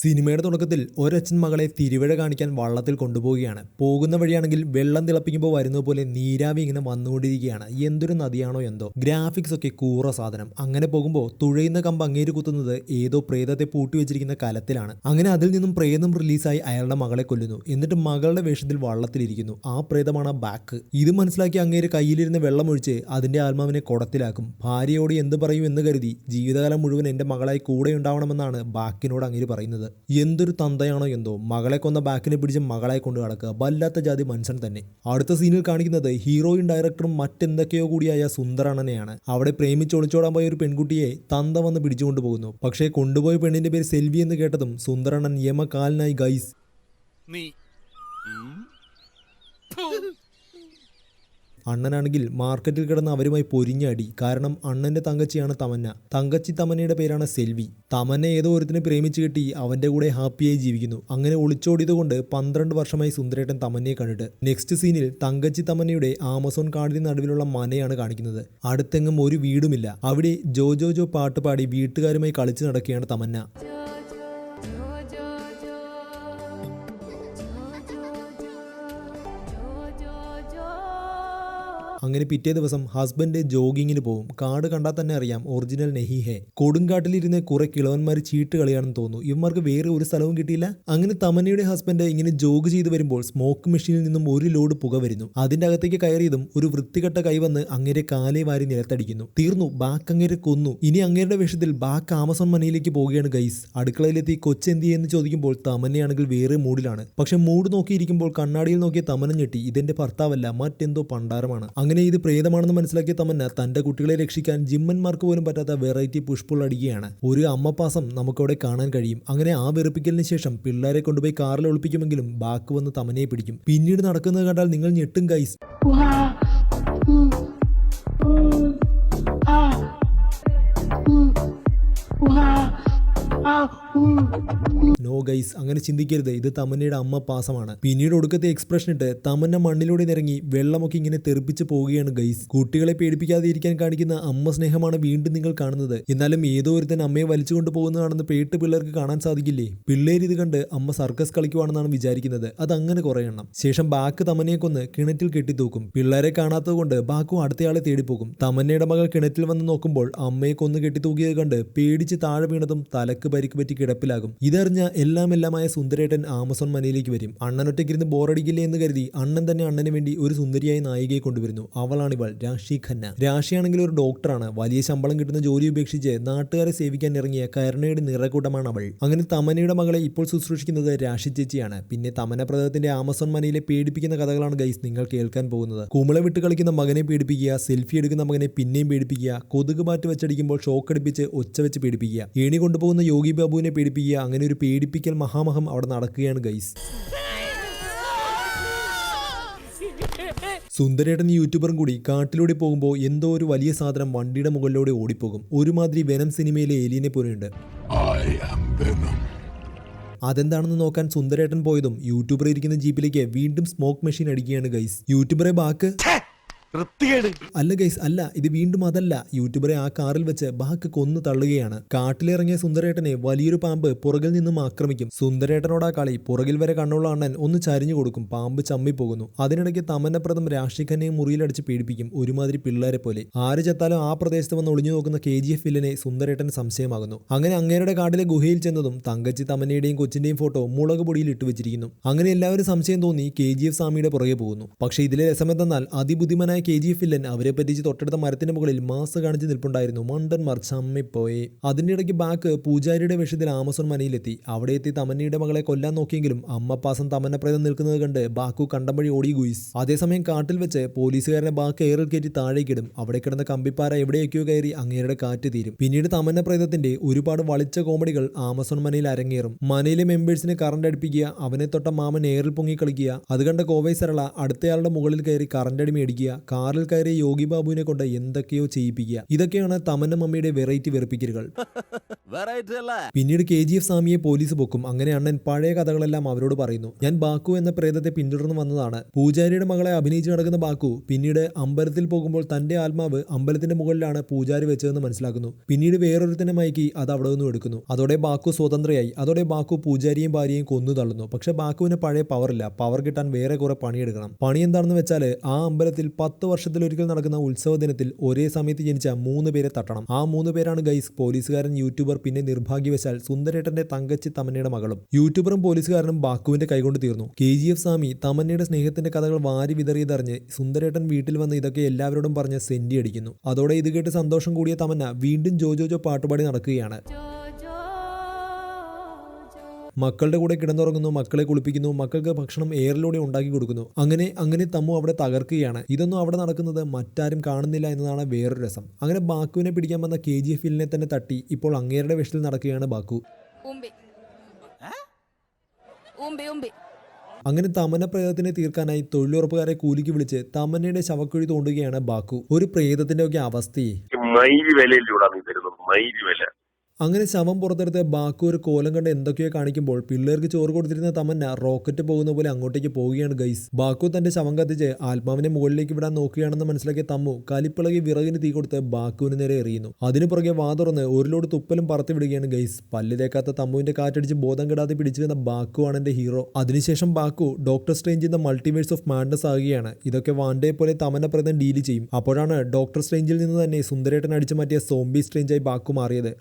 സിനിമയുടെ തുടക്കത്തിൽ ഒരച്ഛൻ മകളെ തിരുവഴ കാണിക്കാൻ വള്ളത്തിൽ കൊണ്ടുപോവുകയാണ്. പോകുന്ന വഴിയാണെങ്കിൽ വെള്ളം തിളപ്പിക്കുമ്പോൾ വരുന്നത് പോലെ നീരാവി ഇങ്ങനെ വന്നുകൊണ്ടിരിക്കുകയാണ്. എന്തൊരു നദിയാണോ എന്തോ, ഗ്രാഫിക്സ് ഒക്കെ കൂറ സാധനം. അങ്ങനെ പോകുമ്പോൾ തുഴയുന്ന കമ്പ് അങ്ങേര് കുത്തുന്നത് ഏതോ പ്രേതത്തെ പൂട്ടി വെച്ചിരിക്കുന്ന കലത്തിലാണ്. അങ്ങനെ അതിൽ നിന്നും പ്രേതം റിലീസായി അയാളുടെ മകളെ കൊല്ലുന്നു. എന്നിട്ട് മകളുടെ വേഷത്തിൽ വള്ളത്തിലിരിക്കുന്നു. ആ പ്രേതമാണ് ബാക്ക്. ഇത് മനസ്സിലാക്കി അങ്ങേര് കയ്യിലിരുന്ന് വെള്ളമൊഴിച്ച് അതിന്റെ ആത്മാവിനെ കുടത്തിലാക്കും. ഭാര്യയോട് എന്ത് പറയും എന്ന് കരുതി ജീവിതകാലം മുഴുവൻ എന്റെ മകളായി കൂടെ ഉണ്ടാവണമെന്നാണ് ബാക്കിനോട് അങ്ങേര് പറയുന്നത്. എന്തൊരു തന്തയാണോ എന്തോ, മകളെ കൊന്ന ബാക്കിനെ പിടിച്ച് മകളെ കൊണ്ട് നടക്കുക. വല്ലാത്ത ജാതി മനുഷ്യൻ തന്നെ. അടുത്ത സീനിൽ കാണിക്കുന്നത് ഹീറോയും ഡയറക്ടറും മറ്റെന്തൊക്കെയോ കൂടിയായ സുന്ദരണ്ണനെയാണ്. അവിടെ പ്രേമിച്ചൊളിച്ചോടാൻ പോയ ഒരു പെൺകുട്ടിയെ തന്ത വന്ന് പിടിച്ചുകൊണ്ടു പോകുന്നു. പക്ഷേ കൊണ്ടുപോയ പെണ്ണിന്റെ പേര് സെൽവി എന്ന് കേട്ടതും സുന്ദരണ്ണൻ യമകാലനായി. ഗൈസ്, അണ്ണനാണെങ്കിൽ മാർക്കറ്റിൽ കിടന്ന് അവരുമായി പൊരിഞ്ഞടി. കാരണം അണ്ണന്റെ തങ്കച്ചിയാണ് തമന്ന. തങ്കച്ചി തമന്നയുടെ പേരാണ് സെൽവി. തമന്ന ഏതോ ഒരുത്തിനെ പ്രേമിച്ച് കിട്ടി അവന്റെ കൂടെ ഹാപ്പിയായി ജീവിക്കുന്നു. അങ്ങനെ ഒളിച്ചോടിയത് കൊണ്ട് 12 വർഷമായി സുന്ദരേട്ടൻ തമന്നയെ കണ്ടിട്ട്. നെക്സ്റ്റ് സീനിൽ തങ്കച്ചി തമന്നയുടെ ആമസോൺ കാടിന് നടുവിലുള്ള മനയാണ് കാണിക്കുന്നത്. അടുത്തെങ്ങും ഒരു വീടുമില്ല. അവിടെ ജോ ജോ ജോ പാട്ട് പാടി വീട്ടുകാരുമായി കളിച്ചു നടക്കുകയാണ് തമന്ന. അങ്ങനെ പിറ്റേ ദിവസം ഹസ്ബൻഡ് ജോഗിങ്ങിന് പോകും. കാട് കണ്ടാൽ തന്നെ അറിയാം ഒറിജിനൽ നെഹിഹെ. കൊടുങ്കാട്ടിലിരുന്ന് കുറെ കിളവന്മാർ ചീട്ട് കളിയാണെന്ന് തോന്നുന്നു. ഇവന്മാർക്ക് വേറെ ഒരു സ്ഥലവും കിട്ടിയില്ല. അങ്ങനെ തമന്നയുടെ ഹസ്ബൻഡ് ഇങ്ങനെ ജോഗ് ചെയ്ത് വരുമ്പോൾ സ്മോക്ക് മെഷീനിൽ നിന്നും ഒരു ലോഡ് പുക വരുന്നു. അതിന്റെ അകത്തേക്ക് കയറിയതും ഒരു വൃത്തികെട്ട കൈ വന്ന് അങ്ങേരെ കാലേ വാരി നിലത്തടിക്കുന്നു. തീർന്നു, ബാക്ക് അങ്ങേരെ കൊന്നു. ഇനി അങ്ങേരുടെ വേഷത്തിൽ ബാക്ക് ആമസോൺ മനയിലേക്ക് പോവുകയാണ്. ഗൈസ്, അടുക്കളയിലെത്തി കൊച്ചെന്തി എന്ന് ചോദിക്കുമ്പോൾ തമന്നയാണെങ്കിൽ വേറെ മൂഡിലാണ്. പക്ഷെ മൂഡ് നോക്കിയിരിക്കുമ്പോൾ കണ്ണാടിയിൽ നോക്കിയ തമന്ന ഞെട്ടി. ഇതെന്റെ ഭർത്താവല്ല, മറ്റെന്തോ പണ്ടാരമാണ്. അങ്ങനെ ഇത് പ്രേതമാണെന്ന് മനസ്സിലാക്കിയ തമന്ന തന്റെ കുട്ടികളെ രക്ഷിക്കാൻ ജിമ്മന്മാർക്ക് പോലും പറ്റാത്ത വെറൈറ്റി പുഷ്പുൾ അടിക്കുകയാണ്. ഒരു അമ്മപ്പാസം നമുക്കവിടെ കാണാൻ കഴിയും. അങ്ങനെ ആ വെറുപ്പിക്കലിന് ശേഷം പിള്ളേരെ കൊണ്ടുപോയി കാറിൽ ഒളിപ്പിക്കുമെങ്കിലും ബാക്ക് വന്ന് തമന്നയെ പിടിക്കും. പിന്നീട് നടക്കുന്നത് കണ്ടാൽ നിങ്ങൾ ഞെട്ടും. ഗൈസ്, നോ ഗൈസ്, അങ്ങനെ ചിന്തിക്കരുത്. ഇത് തമന്നയുടെ അമ്മ പാസമാണ്. പിന്നീട് ഒടുക്കത്തെ എക്സ്പ്രഷൻ ഇട്ട് തമന്ന മണ്ണിലൂടെ നിറങ്ങി വെള്ളമൊക്കെ ഇങ്ങനെ തെറിപ്പിച്ച് പോവുകയാണ്. ഗൈസ്, കുട്ടികളെ പേടിപ്പിക്കാതെ ഇരിക്കാൻ കാണിക്കുന്ന അമ്മ സ്നേഹമാണ് വീണ്ടും നിങ്ങൾ കാണുന്നത്. എന്നാലും ഏതോ ഒരുത്തൻ അമ്മയെ വലിച്ചുകൊണ്ട് പോകുന്നതാണെന്ന് പേട്ട് പിള്ളേർക്ക് കാണാൻ സാധിക്കില്ലേ? പിള്ളേർ ഇത് കണ്ട് അമ്മ സർക്കസ് കളിക്കുവാണെന്നാണ് വിചാരിക്കുന്നത്. അതങ്ങനെ കുറെ എണ്ണം. ശേഷം ബാക്ക് തമന്നയെ കൊന്ന് കിണറ്റിൽ കെട്ടിത്തൂക്കും. പിള്ളേരെ കാണാത്തത് കൊണ്ട് ബാക്കും അടുത്തയാളെ തേടിപ്പോകും. തമന്നയുടെ മകൾ കിണറ്റിൽ വന്ന് നോക്കുമ്പോൾ അമ്മയെ കൊന്ന് കെട്ടിത്തൂക്കിയത് കണ്ട് പേടിച്ച് താഴെ വീണതും തലക്ക് പരിക്ക് പറ്റി കിടപ്പിലാകും. ഇതറിഞ്ഞ എല്ലാമായ സുന്ദരേട്ടൻ ആമസോൺ മനയിലേക്ക് വരും. അണ്ണനൊറ്റയ്ക്കിരുന്ന് ബോറടിക്കില്ലേ എന്ന് കരുതി അണ്ണൻ തന്നെ അണ്ണന് വേണ്ടി ഒരു സുന്ദരിയായ നായികയെ കൊണ്ടുവരുന്നു. അവളാണിവൾ, രാശി ഖന്ന. രാശിയാണെങ്കിൽ ഒരു ഡോക്ടറാണ്. വലിയ ശമ്പളം കിട്ടുന്ന ജോലി ഉപേക്ഷിച്ച് നാട്ടുകാരെ സേവിക്കാൻ ഇറങ്ങിയ കരുണയുടെ നിറകൂട്ടമാണ് അവൾ. അങ്ങനെ തമന്നയുടെ മകളെ ഇപ്പോൾ ശുശ്രൂഷിക്കുന്നത് രാശി ചേച്ചിയാണ്. പിന്നെ തമന്ന പ്രേതത്തിന്റെ ആമസോൺ മനയിലെ പേടിപ്പിക്കുന്ന കഥകളാണ് ഗൈസ് നിങ്ങൾ കേൾക്കാൻ പോകുന്നത്. കുമിള വിട്ട് കളിക്കുന്ന മകനെ പേടിപ്പിക്കുക, സെൽഫി എടുക്കുന്ന മകനെ പിന്നെയും പേടിപ്പിക്കുക, കൊതുക് ബാറ്റ് വെച്ചടിക്കുമ്പോൾ ഷോക്ക് അടിപ്പിച്ച് ഒച്ച വെച്ച് പേടിപ്പിക്കുക, ഏണി കൊണ്ടുപോകുന്ന യോഗി ബാബുവിനെ പേടിപ്പിക്കുക. അങ്ങനെ ഒരു പേടിപ്പിക്കൽ മഹാമഹം അവിടെ നടക്കുകയാണ്. ഗൈസ്, സുന്ദരേട്ടൻ യൂട്യൂബറും കൂടി കാട്ടിലൂടെ പോകുമ്പോൾ എന്തോ ഒരു വലിയ സാധനം വണ്ടിയുടെ മുകളിലൂടെ ഓടിപ്പോകും. ഒരുമാതിരി വെനം സിനിമയിലെ ഏലിയനെ പോലെയുണ്ട്. അതെന്താണെന്ന് നോക്കാൻ സുന്ദരേട്ടൻ പോയതും യൂട്യൂബർ ഇരിക്കുന്ന ജീപ്പിലേക്ക് വീണ്ടും സ്മോക്ക് മെഷീൻ അടിക്കുകയാണ്. ഗൈസ്, യൂട്യൂബറെ ബാക്ക് അല്ല ഗൈസ്, അല്ല, ഇത് വീണ്ടും അതല്ല. യൂട്യൂബറെ ആ കാറിൽ വെച്ച് ബാക്ക് കൊന്നു തള്ളുകയാണ്. കാട്ടിലിറങ്ങിയ സുന്ദരേട്ടനെ വലിയൊരു പാമ്പ് പുറകിൽ നിന്നും ആക്രമിക്കും. സുന്ദരേട്ടനോടാ കളി. പുറകിൽ വരെ കണ്ണുള്ള അണ്ണൻ ഒന്ന് ചരിഞ്ഞു കൊടുക്കും. പാമ്പ് ചമ്മിപ്പോകുന്നു. അതിനിടയ്ക്ക് തമന്നപ്രദം രാശിഖനെ മുറിയിലടിച്ച് പീഡിപ്പിക്കും. ഒരുമാതിരി പിള്ളേരെ പോലെ. ആര് ചത്താലും ആ പ്രദേശത്ത് വന്ന് ഒളിഞ്ഞു നോക്കുന്ന KGF വില്ലനെ സുന്ദരേട്ടൻ സംശയമാകുന്നു. അങ്ങനെ അങ്ങേരുടെ കാട്ടിലെ ഗുഹയിൽ ചെന്നതും തങ്കച്ചി തമന്നയുടെയും കൊച്ചിന്റെയും ഫോട്ടോ മുളക് പൊടിയിൽ ഇട്ട് വെച്ചിരിക്കുന്നു. അങ്ങനെ എല്ലാവരും സംശയം തോന്നി KGF സ്വാമിയുടെ പുറകെ പോകുന്നു. പക്ഷേ ഇതിലെ രസമെന്തെന്നാൽ അതിബുദ്ധിമനായ KGF വില്ലൻ അവരെ പറ്റിച്ച് തൊട്ടടുത്ത മരത്തിന്റെ മുകളിൽ മാസ് കാണിച്ച് നിൽപ്പുണ്ടായിരുന്നു. മണ്ടന്മാർ ചമ്മിപ്പോയി. അതിന്റെ ഇടയ്ക്ക് ബാക്ക് പൂജാരിയുടെ വേഷത്തിൽ ആമസോൺ മനയിലെത്തി. അവിടെ എത്തി തമന്നയുടെ മകളെ കൊല്ലാൻ നോക്കിയെങ്കിലും അമ്മപ്പാസം തമന്ന പ്രേതം നിൽക്കുന്നത് കണ്ട് ബാക്കു കണ്ടം വഴി ഓടി ഗുയിസ്. അതേസമയം കാട്ടിൽ വെച്ച് പോലീസുകാരനെ ബാക്ക് എയറിൽ കയറ്റി താഴേക്കിടും. അവിടെ കിടന്ന കമ്പിപ്പാറ എവിടെയൊക്കെയോ കയറി അങ്ങേരുടെ കാറ്റ് തീരും. പിന്നീട് തമന്ന പ്രേതത്തിന്റെ ഒരുപാട് വളിച്ച കോമഡികൾ ആമസോൺ മനയിൽ അരങ്ങേറും. മനയിലെ മെമ്പേഴ്സിനെ കറണ്ട് അടുപ്പിക്കുക, അവനെ തൊട്ട മാമൻ എയറിൽ പൊങ്ങി കളിക്കുക, അത് കണ്ട കോവൈ സരള അടുത്തയാളുടെ മുകളിൽ കയറി കറണ്ട് അടി മേടിക്കുക, കാറിൽ കയറി യോഗി ബാബുവിനെ കൊണ്ട് എന്തൊക്കെയോ ചെയ്യിപ്പിക്കുക. ഇതൊക്കെയാണ് തമന്ന മമ്മിയുടെ വെറൈറ്റി വെറുപ്പിക്കലുകൾ. പിന്നീട് KGF സ്വാമിയെ പോലീസ് പൊക്കും. അങ്ങനെ അണ്ണൻ പഴയ കഥകളെല്ലാം അവരോട് പറയുന്നു. ഞാൻ ബാക്കു എന്ന പ്രേതത്തെ പിന്തുടർന്ന് വന്നതാണ്. പൂജാരിയുടെ മകളെ അഭിനയിച്ച് നടക്കുന്ന ബാക്കു പിന്നീട് അമ്പലത്തിൽ പോകുമ്പോൾ തന്റെ ആത്മാവ് അമ്പലത്തിന്റെ മുകളിലാണ് പൂജാരി വെച്ചതെന്ന് മനസ്സിലാക്കുന്നു. പിന്നീട് വേറൊരുത്തനെ മയക്കി അത് അവിടെ നിന്നും എടുക്കുന്നു. അതോടെ ബാക്കു സ്വതന്ത്രയായി. അതോടെ ബാക്കു പൂജാരിയും ഭാര്യയും കൊന്നു തള്ളുന്നു. പക്ഷെ ബാക്കുവിന് പഴയ പവറില്ല. പവർ കിട്ടാൻ വേറെ കുറെ പണിയെടുക്കണം. പണി എന്താണെന്ന് വെച്ചാൽ ആ അമ്പലത്തിൽ 10 വർഷത്തിലൊരിക്കൽ നടക്കുന്ന ഉത്സവ ദിനത്തിൽ ഒരേ സമയത്ത് ജനിച്ച 3 പേരെ തട്ടണം. ആ 3 പേരാണ് ഗൈസ് പോലീസുകാരൻ, യൂട്യൂബർ, പിന്നെ നിർഭാഗ്യവശാൽ സുന്ദരേട്ടന്റെ തങ്കച്ചി തമന്നയുടെ മകളും. യൂട്യൂബറും പോലീസുകാരനും ബാക്കുവിന്റെ കൈകൊണ്ട് തീർന്നു. KGF സ്വാമി തമന്നയുടെ സ്നേഹത്തിന്റെ കഥകൾ വാരി വിതറിയതറിഞ്ഞ് സുന്ദരേട്ടൻ വീട്ടിൽ വന്ന് ഇതൊക്കെ എല്ലാവരോടും പറഞ്ഞ് സെന്റി അടിക്കുന്നു. അതോടെ ഇത് കേട്ട് സന്തോഷം കൂടിയ തമന്ന വീണ്ടും ജോജോ പാട്ടുപാടി നടക്കുകയാണ്. മക്കളുടെ കൂടെ കിടന്നുറങ്ങുന്നു, മക്കളെ കുളിപ്പിക്കുന്നു, മക്കൾക്ക് ഭക്ഷണം എയറിലൂടെ ഉണ്ടാക്കി കൊടുക്കുന്നു. അങ്ങനെ തമ്മു അവിടെ തകർക്കുകയാണ്. ഇതൊന്നും അവിടെ നടക്കുന്നത് മറ്റാരും കാണുന്നില്ല എന്നതാണ് വേറൊരു രസം. അങ്ങനെ ബാക്കുവിനെ പിടിക്കാൻ വന്ന KGF വില്ലിനെ തന്നെ തട്ടി ഇപ്പോൾ അങ്ങേരുടെ വേഷത്തിൽ നടക്കുകയാണ് ബാക്കു. അങ്ങനെ തമന്ന പ്രേതത്തിനെ തീർക്കാനായി തൊഴിലുറപ്പുകാരെ കൂലിക്ക് വിളിച്ച് തമന്നയുടെ ശവക്കുഴി തോണ്ടുകയാണ് ബാക്കു. ഒരു പ്രേതത്തിന്റെ ഒക്കെ അവസ്ഥയെ അങ്ങനെ ശവം പുറത്തെടുത്ത് ബാക്കു ഒരു കോലം കണ്ട് എന്തൊക്കെയോ കാണിക്കുമ്പോൾ പിള്ളേർക്ക് ചോറ് കൊടുത്തിരുന്ന തമന്ന റോക്കറ്റ് പോകുന്ന പോലെ അങ്ങോട്ടേക്ക് പോവുകയാണ് ഗൈസ്. ബാക്കു തന്റെ ശവം കത്തിച്ച് ആത്മാവിനെ മുകളിലേക്ക് വിടാൻ നോക്കുകയാണെന്ന് മനസ്സിലാക്കിയ തമ്മു കലിപ്പിളകി വിറകിന് തീ കൊടുത്ത് ബാക്കുവിന് നേരെ എറിയുന്നു. അതിനു പുറകെ വാ തുറന്ന് ഒരു ലോഡ് തുപ്പലും പറത്തി വിടുകയാണ് ഗൈസ്. പല്ല് തേക്കാത്ത തമ്മുവിന്റെ കാറ്റടിച്ച് ബോധം കെടാതെ പിടിച്ചു വന്ന ബാക്കു ആണ് എന്റെ ഹീറോ. അതിനുശേഷം ബാക്കു doctor strange in the multiverse of madness ആകുകയാണ്. ഇതൊക്കെ വാണ്ടയെ പോലെ തമന്ന പ്രേതം ഡീൽ ചെയ്യും. അപ്പോഴാണ് ഡോക്ടർ സ്ട്രേഞ്ചിൽ നിന്ന് തന്നെ സുന്ദരേട്ടൻ അടിച്ചു മാറ്റിയ സോംബി സ്ട്രേഞ്ചായി ബാക്കു മാറിയത്.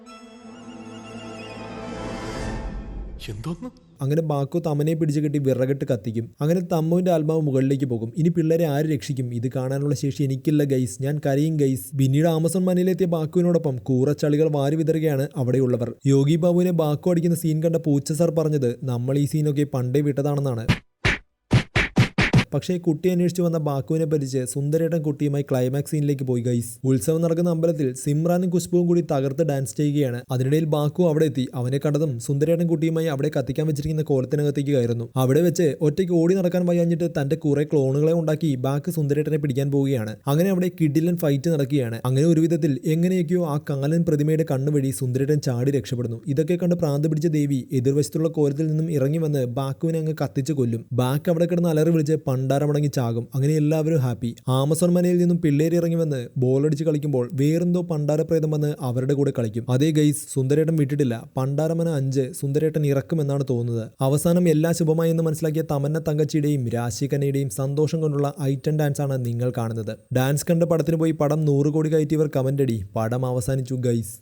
അങ്ങനെ ബാക്കു തമനെ പിടിച്ചു കെട്ടി വിറകിട്ട് കത്തിക്കും. അങ്ങനെ തമ്മുവിന്റെ ആത്മാവ് മുകളിലേക്ക് പോകും. ഇനി പിള്ളേരെ ആര് രക്ഷിക്കും? ഇത് കാണാനുള്ള ശേഷി എനിക്കില്ല ഗൈസ്, ഞാൻ കരയും ഗൈസ്. പിന്നീട് ആമസോൺ മനയിലെത്തിയ ബാക്കുവിനോടൊപ്പം കൂറച്ചളികൾ വാരി വിതറുകയാണ് അവിടെയുള്ളവർ. യോഗി ബാബുവിനെ ബാക്കു അടിക്കുന്ന സീൻ കണ്ട പൂച്ച സാർ പറഞ്ഞത് നമ്മൾ ഈ സീനൊക്കെ പണ്ടേ വിട്ടതാണെന്നാണ്. പക്ഷേ കുട്ടി അന്വേഷിച്ചു വന്ന ബാക്കുവിനെ പരിച്ച് സുന്ദരേട്ടൻ കുട്ടിയുമായി ക്ലൈമാക്സ് സീനിലേക്ക് പോയി ഗൈസ്. ഉത്സവം നടക്കുന്ന അമ്പലത്തിൽ സിമ്രാനും ഖുശ്ബുവും കൂടി തകർത്ത് ഡാൻസ് ചെയ്യുകയാണ്. അതിനിടയിൽ ബാക്കു അവിടെ എത്തി. അവനെ കണ്ടതും സുന്ദരേട്ടൻ കുട്ടിയുമായി അവിടെ കത്തിക്കാൻ വെച്ചിരിക്കുന്ന കോലത്തിനകത്തേക്ക് കയറുന്നു. അവിടെ വെച്ച് ഒറ്റയ്ക്ക് ഓടി നടക്കാൻ വയ്യാഞ്ഞിട്ട് തന്റെ കുറെ ക്ലോണുകളെ ഉണ്ടാക്കി ബാക്ക് സുന്ദരേട്ടനെ പിടിക്കാൻ പോവുകയാണ്. അങ്ങനെ അവിടെ കിഡിലൻ ഫൈറ്റ് നടക്കുകയാണ്. അങ്ങനെ ഒരു വിധത്തിൽ എങ്ങനെയൊക്കെയോ ആ കാലൻ പ്രതിമയുടെ കണ്ണുവഴി സുന്ദരേട്ടൻ ചാടി രക്ഷപ്പെടുന്നു. ഇതൊക്കെ കണ്ട് പ്രാന്ത് പിടിച്ച ദേവി എതിർവശത്തുള്ള കോലത്തിൽ നിന്നും ഇറങ്ങി വന്ന് ബാക്കുവിനെ അങ്ങ് കത്തിച്ചു കൊല്ലും. ബാക്ക് അവിടെ കിടന്ന് അലറി വിളിച്ച് പണ്ടാരമടങ്ങി ചാകും. അങ്ങനെ എല്ലാവരും ഹാപ്പി. ആമസോൺ മനയിൽ നിന്നും പിള്ളേര് ഇറങ്ങി വന്ന് ബോളടിച്ച് കളിക്കുമ്പോൾ വേറെന്തോ പണ്ടാരപ്രേതം വന്ന് അവരുടെ കൂടെ കളിക്കും. അതേ ഗൈസ്, സുന്ദരേട്ടൻ വിട്ടിട്ടില്ല. പണ്ടാരമന 5 സുന്ദരേട്ടൻ ഇറക്കുമെന്നാണ് തോന്നുന്നത്. അവസാനം എല്ലാം ശുഭമായി എന്ന് മനസ്സിലാക്കിയ തമന്ന തങ്കച്ചിയുടെയും രാശി കന്നയുടെയും സന്തോഷം കൊണ്ടുള്ള ഐറ്റം ഡാൻസ് ആണ് നിങ്ങൾ കാണുന്നത്. ഡാൻസ് കണ്ട് പടത്തിന് പോയി പടം 100 കോടി കയറ്റിയവർ കമന്റ് അടി. പടം അവസാനിച്ചു ഗൈസ്.